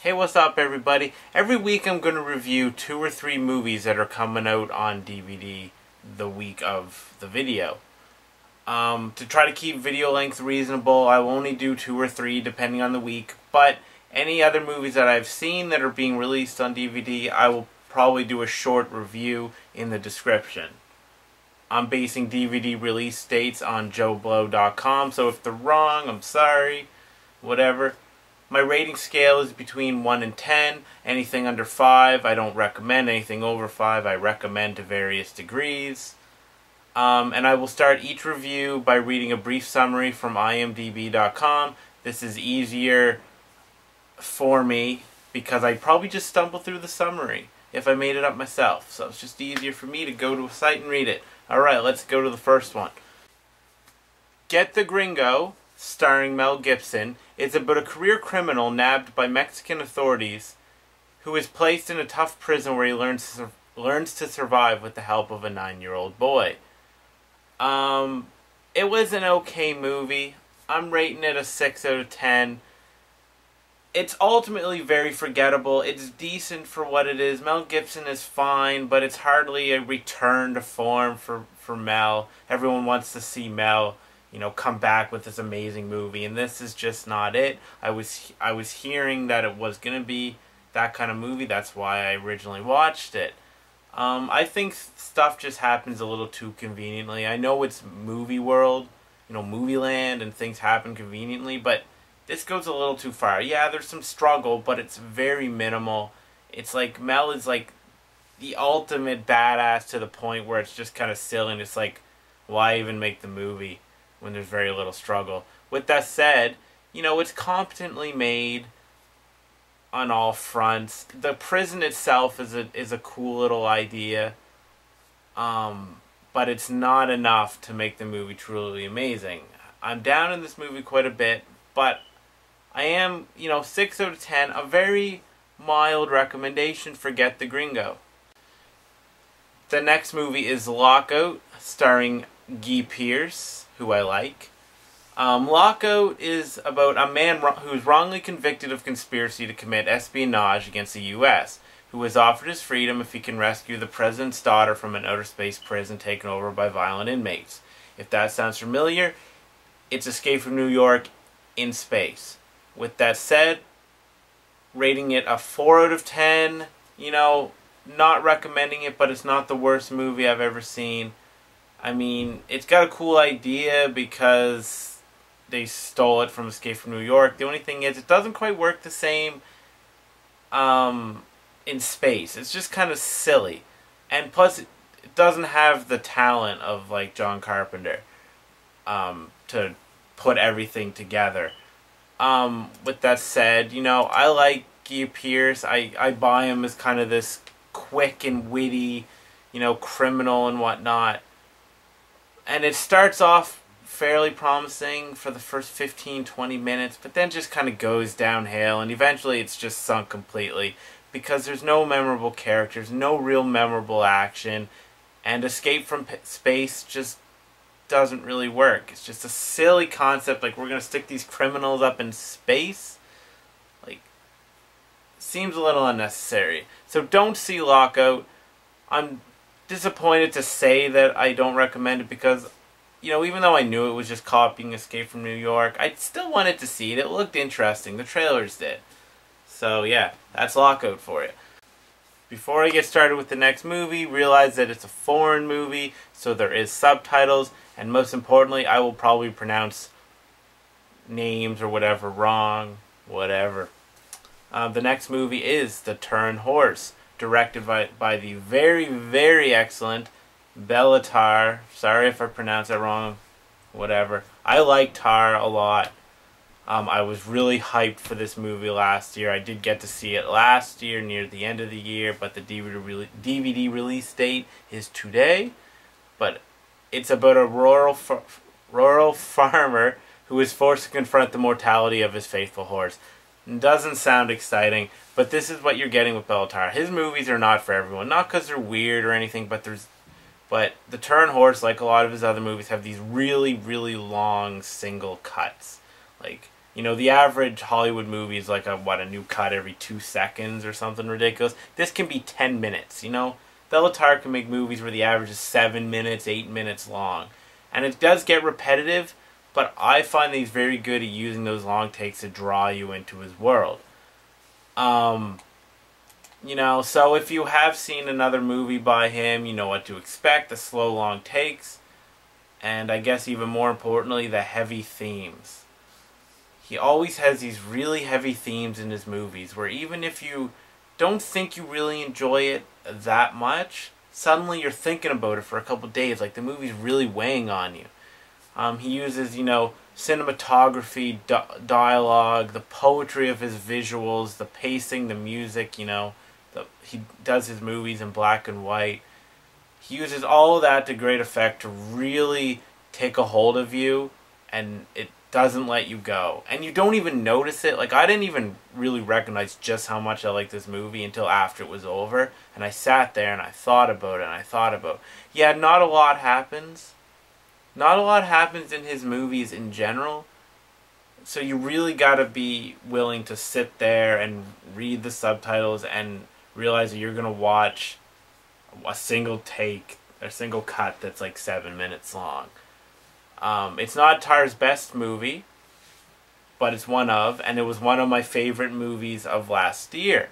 Hey, what's up everybody? Every week I'm going to review 2 or 3 movies that are coming out on DVD the week of the video. To try to keep video length reasonable, I will only do 2 or 3 depending on the week, but any other movies that I've seen that are being released on DVD, I will probably do a short review in the description. I'm basing DVD release dates on joeblow.com, so if they're wrong, I'm sorry, whatever. My rating scale is between 1 and 10. Anything under 5, I don't recommend. Anything over 5, I recommend to various degrees. And I will start each review by reading a brief summary from imdb.com. This is easier for me because I'd probably just stumble through the summary if I made it up myself. So it's just easier for me to go to a site and read it. Alright, let's go to the first one. Get the Gringo, starring Mel Gibson, is about a career criminal nabbed by Mexican authorities who is placed in a tough prison where he learns to survive with the help of a 9-year-old boy. It was an okay movie. I'm rating it a 6 out of 10. It's ultimately very forgettable. It's decent for what it is. Mel Gibson is fine, but it's hardly a return to form for Mel. Everyone wants to see Mel, come back with this amazing movie, and this is just not it. I was hearing that it was going to be that kind of movie. That's why I originally watched it. I think stuff just happens a little too conveniently. I know it's movie world, movie land, and things happen conveniently, but this goes a little too far. Yeah, there's some struggle, but it's very minimal. It's like Mel is like the ultimate badass to the point where it's just kind of silly, and it's like, why even make the movie when there's very little struggle? With that said, it's competently made on all fronts. The prison itself is a cool little idea, but it's not enough to make the movie truly amazing. I'm down in this movie quite a bit, but I am, 6 out of 10, a very mild recommendation for Get the Gringo. The next movie is Lockout, starring Guy Pearce, who I like. Lockout is about a man who is wrongly convicted of conspiracy to commit espionage against the U.S., who is offered his freedom if he can rescue the president's daughter from an outer space prison taken over by violent inmates. If that sounds familiar, it's Escape from New York in space. With that said, rating it a 4 out of 10, not recommending it, but it's not the worst movie I've ever seen. I mean, it's got a cool idea because they stole it from Escape from New York. The only thing is, it doesn't quite work the same in space. It's just kind of silly. And plus, it doesn't have the talent of, like, John Carpenter to put everything together. With that said, I like Guy Pearce. I buy him as kind of this quick and witty, criminal and whatnot. And it starts off fairly promising for the first 15-20 minutes, but then just kind of goes downhill, and eventually it's just sunk completely because there's no memorable characters, no real memorable action, and Escape from Space just doesn't really work. It's just a silly concept, like we're going to stick these criminals up in space. Like, seems a little unnecessary. So don't see Lockout. I'm disappointed to say that I don't recommend it because, even though I knew it was just copying Escape from New York, I still wanted to see it. It looked interesting. The trailers did. So yeah, that's Lockout for you. Before I get started with the next movie, realize that it's a foreign movie, so there is subtitles, and most importantly, I will probably pronounce names or whatever wrong, whatever. The next movie is The Turin Horse, directed by the very, very excellent Bella Tarr. Sorry if I pronounced that wrong, whatever. I like Tarr a lot. I was really hyped for this movie last year. I did get to see it last year near the end of the year, but the DVD release date is today. But it's about a rural farmer who is forced to confront the mortality of his faithful horse. It doesn't sound exciting, but this is what you're getting with Bella Tarr. His movies are not for everyone. Not because they're weird or anything, but The Turin Horse, like a lot of his other movies, have these really, really long single cuts. Like, You know, the average Hollywood movie is like a new cut every 2 seconds or something ridiculous. This can be 10 minutes, you know? Bellatar can make movies where the average is 7 minutes, 8 minutes long. And it does get repetitive, but I find that he's very good at using those long takes to draw you into his world. You know, so if you have seen another movie by him, you know what to expect. The slow, long takes. And I guess even more importantly, the heavy themes. He always has these really heavy themes in his movies where even if you don't think you really enjoy it that much, suddenly you're thinking about it for a couple days. Like the movie's really weighing on you. He uses, you know, cinematography, dialogue, the poetry of his visuals, the pacing, the music, you know. He does his movies in black and white. He uses all of that to great effect to really take a hold of you, and it doesn't let you go. And you don't even notice it. Like, I didn't even really recognize just how much I liked this movie until after it was over. And I sat there and I thought about it and I thought about, yeah, not a lot happens. Not a lot happens in his movies in general. So you really gotta be willing to sit there and read the subtitles and realize that you're gonna watch a single take, a single cut that's like 7 minutes long. It's not Tar's best movie, but it's one of, and it was one of my favorite movies of last year.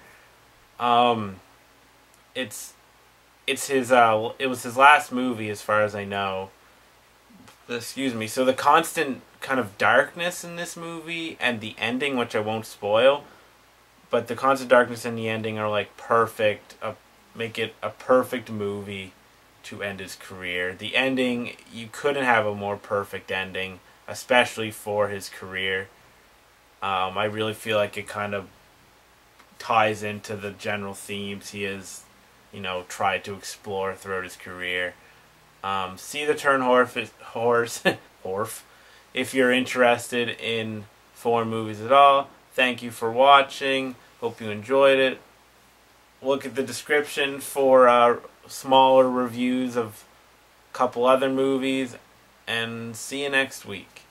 It's his it was his last movie as far as I know. Excuse me. So the constant kind of darkness in this movie and the ending, which I won't spoil, but the constant darkness and the ending are like perfect. Make it a perfect movie to end his career. The ending, you couldn't have a more perfect ending, especially for his career. I really feel like it kind of ties into the general themes he has, you know, tried to explore throughout his career. See the Turin Horse, if you're interested in foreign movies at all. Thank you for watching. Hope you enjoyed it. Look at the description for smaller reviews of a couple other movies, and see you next week.